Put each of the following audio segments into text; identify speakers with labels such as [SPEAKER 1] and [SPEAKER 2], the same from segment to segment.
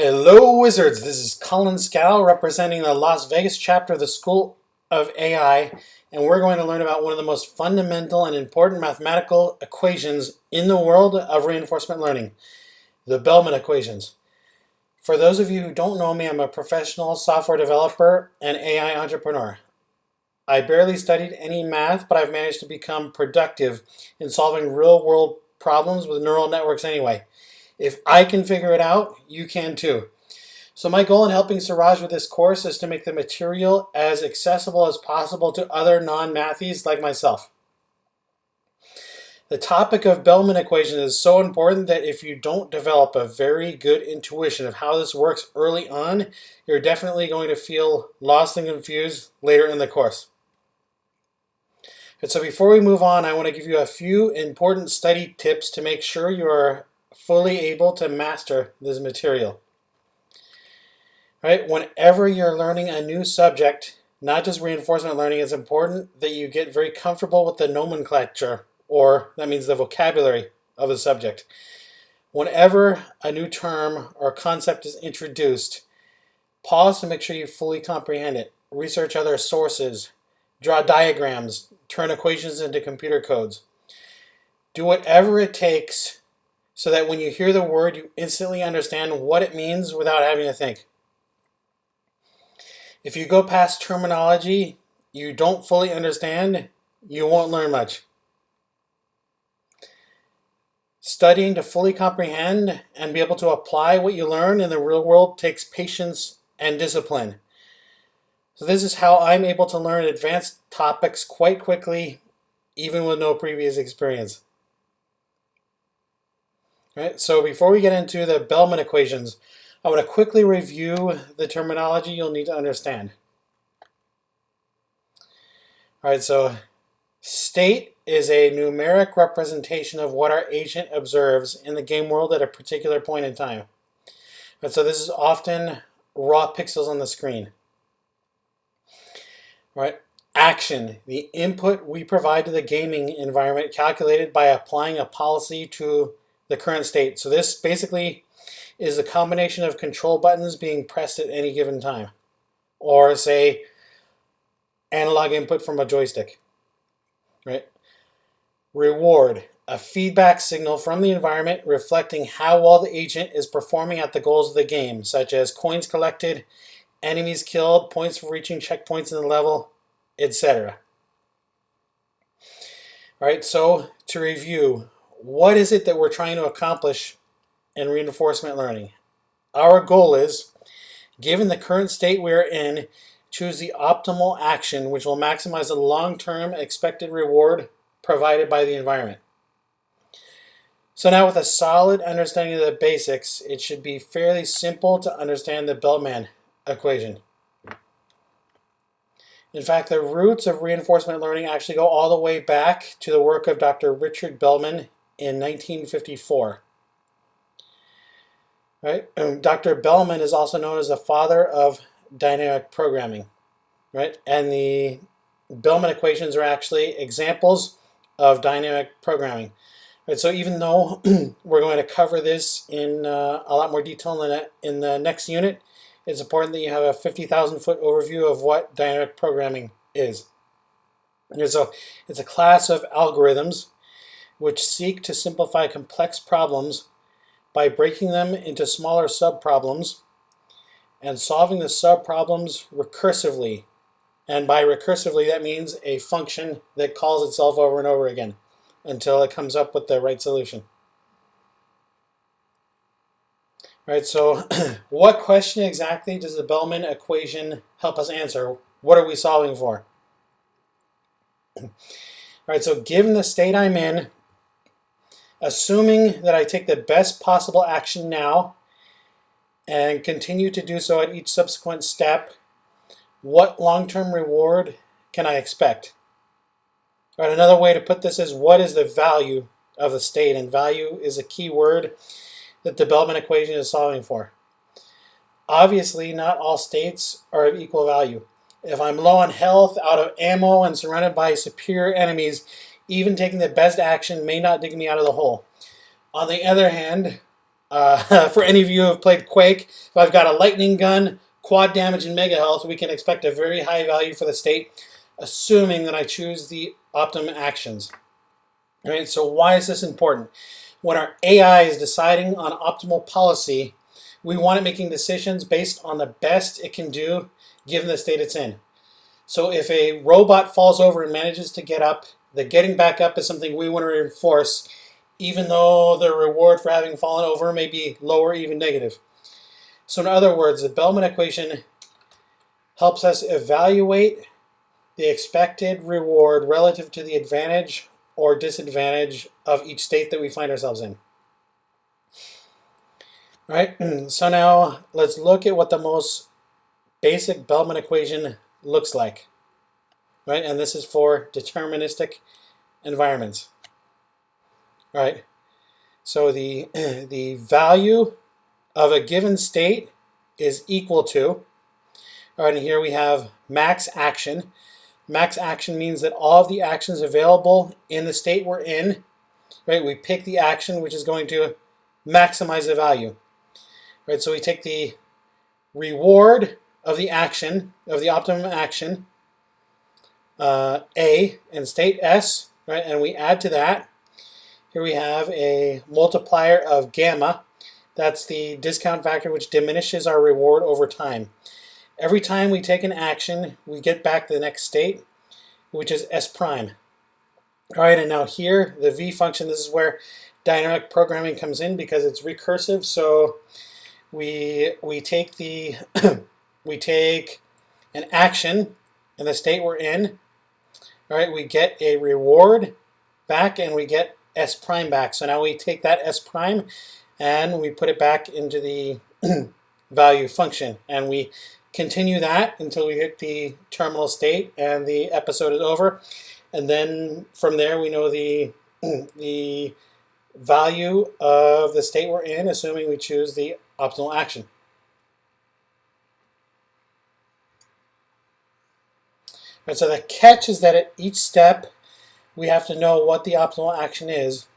[SPEAKER 1] Hello, Wizards! This is Colin Scow representing the Las Vegas chapter of the School of AI, and we're going to learn about one of the most fundamental and important mathematical equations in the world of reinforcement learning, the Bellman equations. For those of you who don't know me, I'm a professional software developer and AI entrepreneur. I barely studied any math, but I've managed to become productive in solving real-world problems with neural networks anyway. If I can figure it out, you can too. So my goal in helping Siraj with this course is to make the material as accessible as possible to other non-mathies like myself. The topic of Bellman equation is so important that if you don't develop a very good intuition of how this works early on, you're definitely going to feel lost and confused later in the course. And so before we move on, I want to give you a few important study tips to make sure you are fully able to master this material. Right? Whenever you're learning a new subject, not just reinforcement learning, it's important that you get very comfortable with the nomenclature, or that means the vocabulary of the subject. Whenever a new term or concept is introduced, pause to make sure you fully comprehend it. Research other sources, draw diagrams, turn equations into computer codes. Do whatever it takes so that when you hear the word, you instantly understand what it means without having to think. If you go past terminology you don't fully understand, you won't learn much. Studying to fully comprehend and be able to apply what you learn in the real world takes patience and discipline. So this is how I'm able to learn advanced topics quite quickly, even with no previous experience. Right, so before we get into the Bellman equations, I want to quickly review the terminology you'll need to understand. All right, so state is a numeric representation of what our agent observes in the game world at a particular point in time. And so this is often raw pixels on the screen. All right, action, the input we provide to the gaming environment calculated by applying a policy to the current state. So this basically is a combination of control buttons being pressed at any given time, or say analog input from a joystick. Right? Reward, a feedback signal from the environment reflecting how well the agent is performing at the goals of the game, such as coins collected, enemies killed, points for reaching checkpoints in the level, etc. All right, so to review, what is it that we're trying to accomplish in reinforcement learning? Our goal is, given the current state we are in, choose the optimal action which will maximize the long-term expected reward provided by the environment. So now with a solid understanding of the basics, it should be fairly simple to understand the Bellman equation. In fact, the roots of reinforcement learning actually go all the way back to the work of Dr. Richard Bellman in 1954. Right? Dr. Bellman is also known as the father of dynamic programming. Right? And the Bellman equations are actually examples of dynamic programming. Right? So even though we're going to cover this in a lot more detail in the next unit, it's important that you have a 50,000-foot overview of what dynamic programming is. And so it's a class of algorithms which seek to simplify complex problems by breaking them into smaller subproblems and solving the subproblems recursively. And by recursively, that means a function that calls itself over and over again until it comes up with the right solution. All right, so what question exactly does the Bellman equation help us answer? What are we solving for? All right, so given the state I'm in, assuming that I take the best possible action now and continue to do so at each subsequent step, what long-term reward can I expect? All right, another way to put this is, what is the value of the state? And value is a key word that the Bellman equation is solving for. Obviously, not all states are of equal value. If I'm low on health, out of ammo, and surrounded by superior enemies, even taking the best action may not dig me out of the hole. On the other hand, For any of you who have played Quake, if I've got a lightning gun, quad damage, and mega health, we can expect a very high value for the state, assuming that I choose the optimum actions. All right, so why is this important? When our AI is deciding on optimal policy, we want it making decisions based on the best it can do given the state it's in. So if a robot falls over and manages to get up, the getting back up is something we want to reinforce, even though the reward for having fallen over may be low or even negative. So in other words, the Bellman equation helps us evaluate the expected reward relative to the advantage or disadvantage of each state that we find ourselves in. All right, so now let's look at what the most basic Bellman equation looks like. Right, and this is for deterministic environments. All right, so the value of a given state is equal to, all right, and here we have max action. Max action means that all of the actions available in the state we're in, right, we pick the action which is going to maximize the value. Right, so we take the reward of the action, of the optimum action, A, and state S, right, and we add to that. Here we have a multiplier of gamma. That's the discount factor which diminishes our reward over time. Every time we take an action, we get back the next state, which is S prime. All right, and now here, the V function, this is where dynamic programming comes in because it's recursive. So we take the we take an action in the state we're in. All right, we get a reward back and we get S prime back. So now we take that S prime and we put it back into the value function, and we continue that until we hit the terminal state and the episode is over. And then from there we know the value of the state we're in, assuming we choose the optimal action. And so the catch is that at each step we have to know what the optimal action is,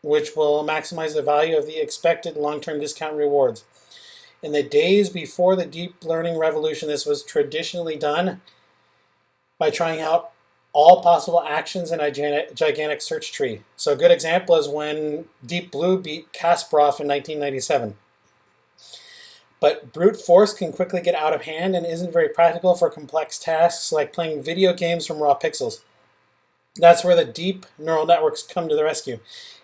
[SPEAKER 1] which will maximize the value of the expected long-term discount rewards. In the days before the deep learning revolution, this was traditionally done by trying out all possible actions in a gigantic search tree. So a good example is when Deep Blue beat Kasparov in 1997. But brute force can quickly get out of hand and isn't very practical for complex tasks like playing video games from raw pixels. That's where the deep neural networks come to the rescue.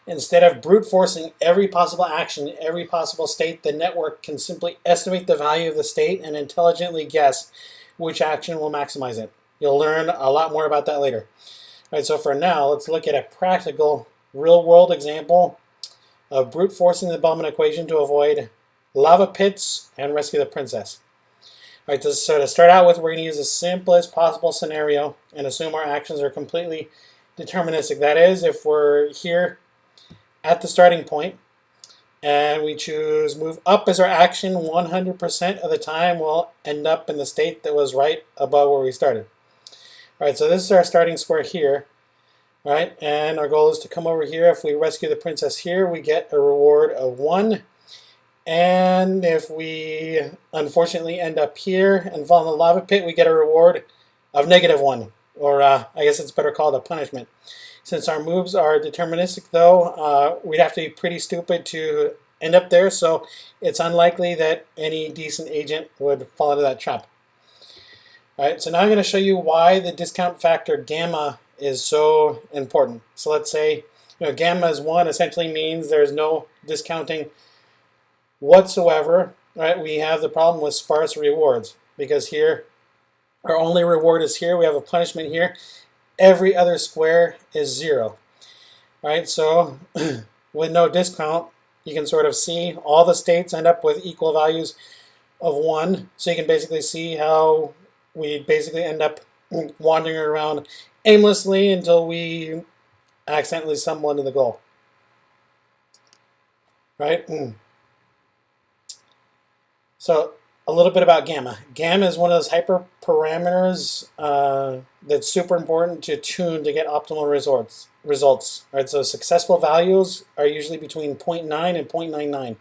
[SPEAKER 1] Instead of brute forcing every possible action, every possible state, the network can simply estimate the value of the state and intelligently guess which action will maximize it. You'll learn a lot more about that later. All right, so for now, let's look at a practical, real-world example of brute forcing the Bellman equation to avoid lava pits and rescue the princess. All right, so to start out with, we're going to use the simplest possible scenario and assume our actions are completely deterministic. That is, if we're here at the starting point and we choose move up as our action, 100% of the time we'll end up in the state that was right above where we started. All right, so this is our starting square here, right? And our goal is to come over here. If we rescue the princess here, we get a reward of 1. And if we unfortunately end up here and fall in the lava pit, we get a reward of -1, or I guess it's better called a punishment. Since our moves are deterministic, though, we'd have to be pretty stupid to end up there, so it's unlikely that any decent agent would fall into that trap. All right, so now I'm going to show you why the discount factor gamma is so important. So let's say gamma is 1, essentially means there's no discounting whatsoever. Right? We have the problem with sparse rewards because here our only reward is here. We have a punishment here. Every other square is 0. Right? So with no discount, you can sort of see all the states end up with equal values of 1. So you can basically see how we basically end up wandering around aimlessly until we accidentally stumble into the goal. Right? So a little bit about gamma. Gamma is one of those hyperparameters that's super important to tune to get optimal results. Right? So successful values are usually between 0.9 and 0.99.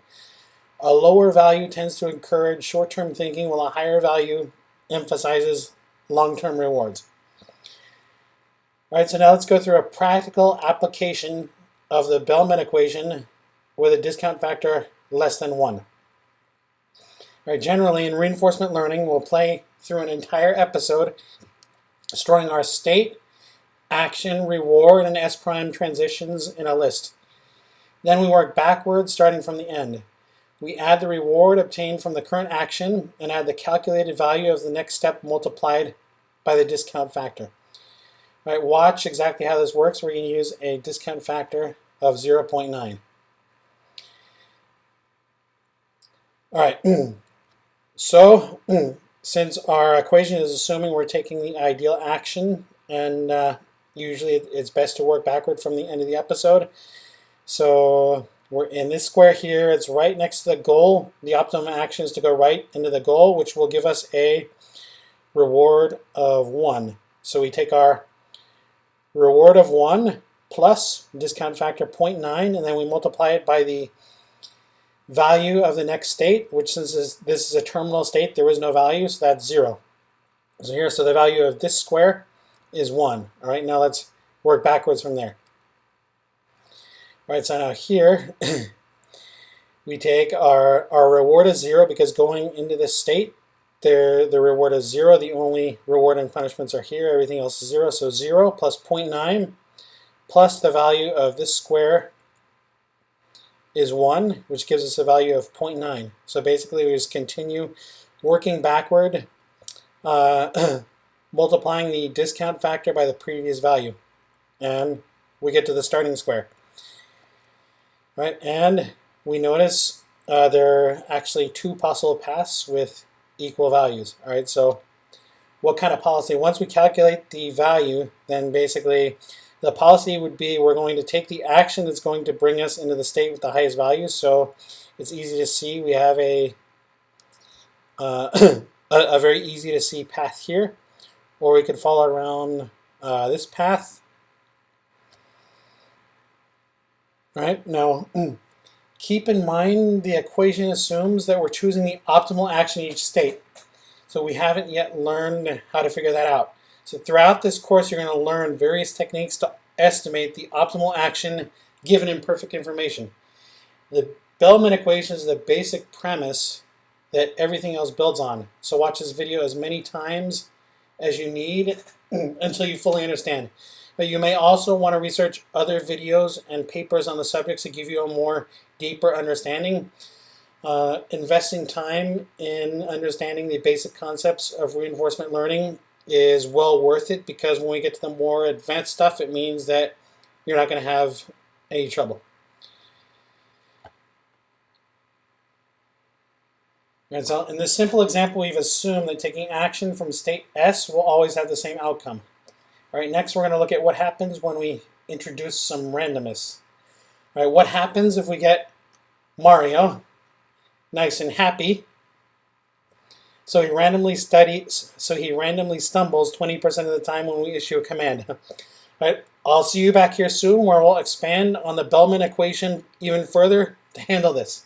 [SPEAKER 1] A lower value tends to encourage short-term thinking, while a higher value emphasizes long-term rewards. All right, so now let's go through a practical application of the Bellman equation with a discount factor less than 1. All right, generally, in reinforcement learning, we'll play through an entire episode storing our state, action, reward, and S prime transitions in a list. Then we work backwards, starting from the end. We add the reward obtained from the current action and add the calculated value of the next step multiplied by the discount factor. All right, watch exactly how this works. We're going to use a discount factor of 0.9. All right, so since our equation is assuming we're taking the ideal action, and usually it's best to work backward from the end of the episode. So we're in this square here, it's right next to the goal. The optimum action is to go right into the goal, which will give us a reward of 1. So we take our reward of 1 plus discount factor 0.9, and then we multiply it by the value of the next state, which since this is a terminal state, there is no value, so that's 0. So the value of this square is 1. All right, now let's work backwards from there. All right, so now here we take our reward is 0 because going into this state, the reward is 0. The only reward and punishments are here. Everything else is 0. So 0 plus 0.9 plus the value of this square is 1, which gives us a value of 0.9. So basically we just continue working backward, multiplying the discount factor by the previous value. And we get to the starting square. Right, and we notice there are actually 2 possible paths with equal values. All right, so what kind of policy? Once we calculate the value, then basically the policy would be we're going to take the action that's going to bring us into the state with the highest value. So it's easy to see we have a very easy to see path here, or we could follow around this path. Right, now keep in mind the equation assumes that we're choosing the optimal action in each state. So we haven't yet learned how to figure that out. So throughout this course, you're going to learn various techniques to estimate the optimal action given imperfect information. The Bellman equation is the basic premise that everything else builds on. So watch this video as many times as you need until you fully understand. But you may also want to research other videos and papers on the subjects to give you a more deeper understanding. Investing time in understanding the basic concepts of reinforcement learning is well worth it, because when we get to the more advanced stuff, it means that you're not going to have any trouble. And so in this simple example, we've assumed that taking action from state S will always have the same outcome. All right, next we're going to look at what happens when we introduce some randomness. All right, what happens if we get Mario nice and happy? So he randomly stumbles 20% of the time when we issue a command. All right, I'll see you back here soon where we'll expand on the Bellman equation even further to handle this.